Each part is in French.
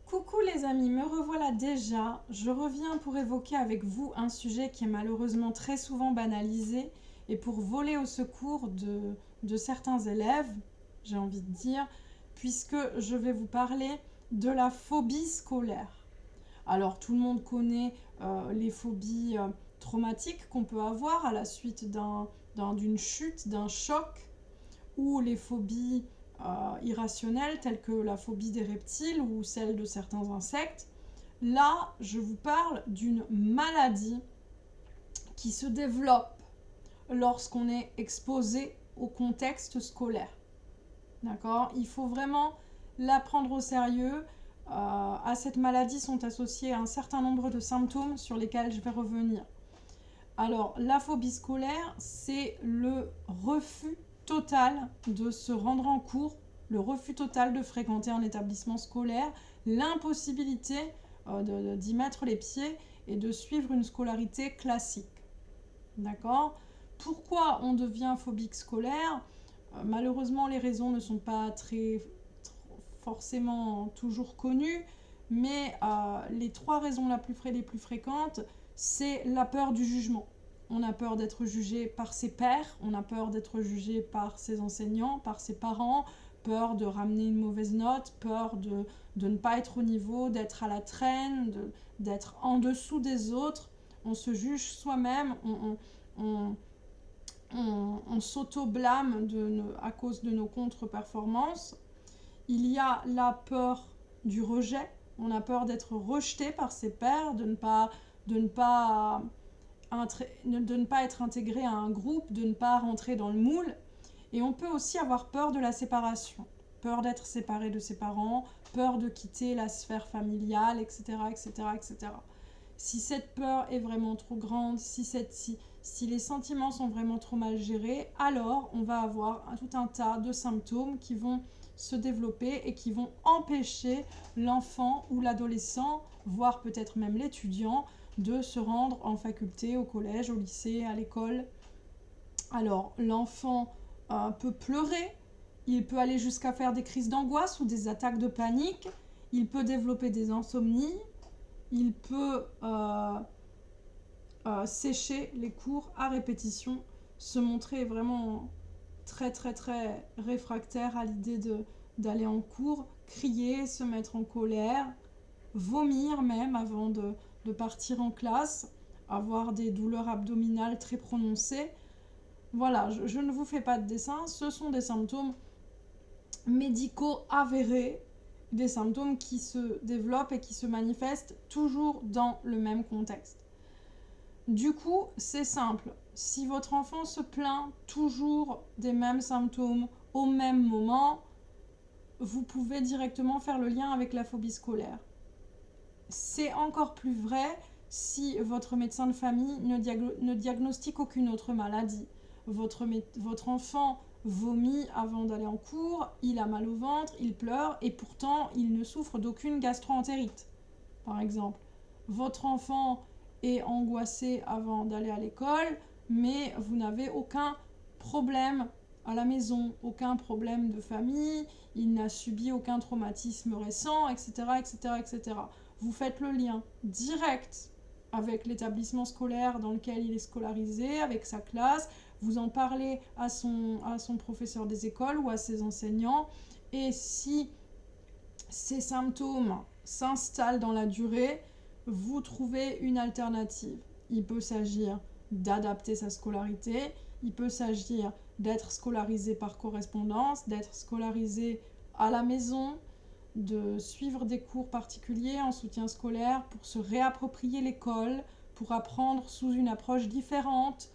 Coucou les amis, me revoilà déjà. Je reviens pour évoquer avec vous un sujet qui est malheureusement très souvent banalisé et pour voler au secours de certains élèves, j'ai envie de dire, puisque je vais vous parler de la phobie scolaire. Alors tout le monde connaît les phobies traumatiques qu'on peut avoir à la suite d'une chute, d'un choc, ou les phobies irrationnelles telles que la phobie des reptiles ou celle de certains insectes. Là, je vous parle d'une maladie qui se développe lorsqu'on est exposé au contexte scolaire. D'accord ? Il faut vraiment la prendre au sérieux. À cette maladie sont associés un certain nombre de symptômes sur lesquels je vais revenir. Alors, la phobie scolaire, c'est le refus total de se rendre en cours, le refus total de fréquenter un établissement scolaire, l'impossibilité d'y mettre les pieds et de suivre une scolarité classique. D'accord ? Pourquoi on devient phobique scolaire ? Malheureusement, les raisons ne sont pas forcément toujours connues, mais les trois raisons les plus fréquentes, c'est la peur du jugement. On a peur d'être jugé par ses pairs, on a peur d'être jugé par ses enseignants, par ses parents, peur de ramener une mauvaise note, peur de ne pas être au niveau, d'être à la traîne, d'être en dessous des autres. On se juge soi-même, on, on s'auto-blâme à cause de nos contre-performances. Il y a la peur du rejet. On a peur d'être rejeté par ses pairs, de ne pas être intégré à un groupe, de ne pas rentrer dans le moule. Et on peut aussi avoir peur de la séparation. Peur d'être séparé de ses parents, peur de quitter la sphère familiale, etc., etc., etc. Si cette peur est vraiment trop grande, si les sentiments sont vraiment trop mal gérés, alors on va avoir tout un tas de symptômes qui vont se développer et qui vont empêcher l'enfant ou l'adolescent, voire peut-être même l'étudiant, de se rendre en faculté, au collège, au lycée, à l'école. Alors l'enfant peut pleurer, il peut aller jusqu'à faire des crises d'angoisse ou des attaques de panique, il peut développer des insomnies, il peut sécher les cours à répétition, se montrer vraiment très très très réfractaire à l'idée d'aller en cours, crier, se mettre en colère, vomir même avant de partir en classe, avoir des douleurs abdominales très prononcées. Voilà, je ne vous fais pas de dessin, ce sont des symptômes médicaux avérés, des symptômes qui se développent et qui se manifestent toujours dans le même contexte. Du coup, c'est simple. Si votre enfant se plaint toujours des mêmes symptômes au même moment, vous pouvez directement faire le lien avec la phobie scolaire. C'est encore plus vrai si votre médecin de famille ne diagnostique aucune autre maladie. Votre enfant vomit avant d'aller en cours, il a mal au ventre, il pleure et pourtant il ne souffre d'aucune gastro-entérite, par exemple. Votre enfant est angoissé avant d'aller à l'école, mais vous n'avez aucun problème à la maison, aucun problème de famille, il n'a subi aucun traumatisme récent, etc., etc., etc. Vous faites le lien direct avec l'établissement scolaire dans lequel il est scolarisé, avec sa classe, vous en parlez à son professeur des écoles ou à ses enseignants, et si ces symptômes s'installent dans la durée, vous trouvez une alternative. Il peut s'agir d'adapter sa scolarité, il peut s'agir d'être scolarisé par correspondance, d'être scolarisé à la maison, de suivre des cours particuliers en soutien scolaire pour se réapproprier l'école, pour apprendre sous une approche différente.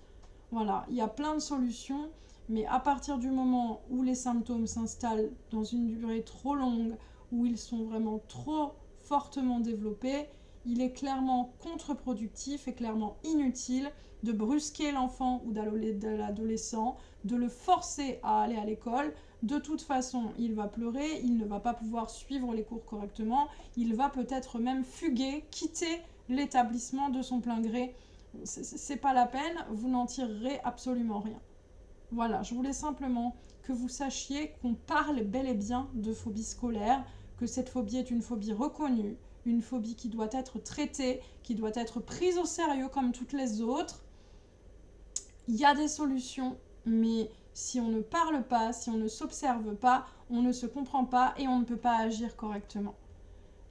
Voilà, il y a plein de solutions, mais à partir du moment où les symptômes s'installent dans une durée trop longue, où ils sont vraiment trop fortement développés, il est clairement contre-productif et clairement inutile de brusquer l'enfant ou l'adolescent, de le forcer à aller à l'école. De toute façon, il va pleurer, il ne va pas pouvoir suivre les cours correctement, il va peut-être même fuguer, quitter l'établissement de son plein gré. C'est pas la peine, vous n'en tirerez absolument rien. Voilà, je voulais simplement que vous sachiez qu'on parle bel et bien de phobie scolaire, que cette phobie est une phobie reconnue, une phobie qui doit être traitée, qui doit être prise au sérieux comme toutes les autres. Il y a des solutions, mais si on ne parle pas, si on ne s'observe pas, on ne se comprend pas et on ne peut pas agir correctement.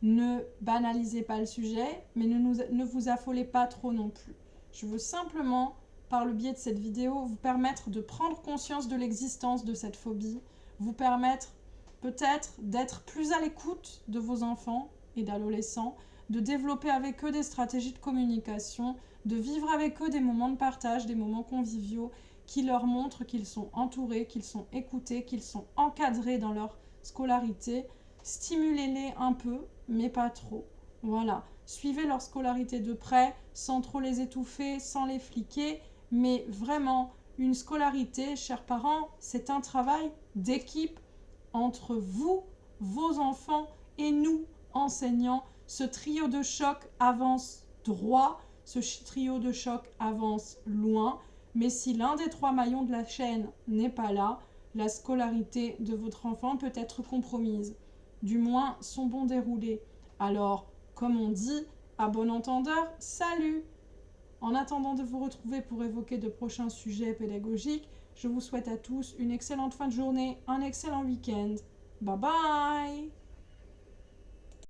Ne banalisez pas le sujet, mais ne vous affolez pas trop non plus. Je veux simplement, par le biais de cette vidéo, vous permettre de prendre conscience de l'existence de cette phobie, vous permettre peut-être d'être plus à l'écoute de vos enfants et d'adolescents, de développer avec eux des stratégies de communication, de vivre avec eux des moments de partage, des moments conviviaux qui leur montrent qu'ils sont entourés, qu'ils sont écoutés, qu'ils sont encadrés dans leur scolarité. Stimulez-les un peu, mais pas trop. Voilà. Suivez leur scolarité de près, sans trop les étouffer, sans les fliquer, mais vraiment, une scolarité, chers parents, c'est un travail d'équipe entre vous, vos enfants et nous, enseignants. Ce trio de choc avance droit, ce trio de choc avance loin, mais si l'un des 3 maillons de la chaîne n'est pas là, la scolarité de votre enfant peut être compromise. Du moins, son bon déroulé. Alors, comme on dit, à bon entendeur, salut! En attendant de vous retrouver pour évoquer de prochains sujets pédagogiques, je vous souhaite à tous une excellente fin de journée, un excellent week-end. Bye bye!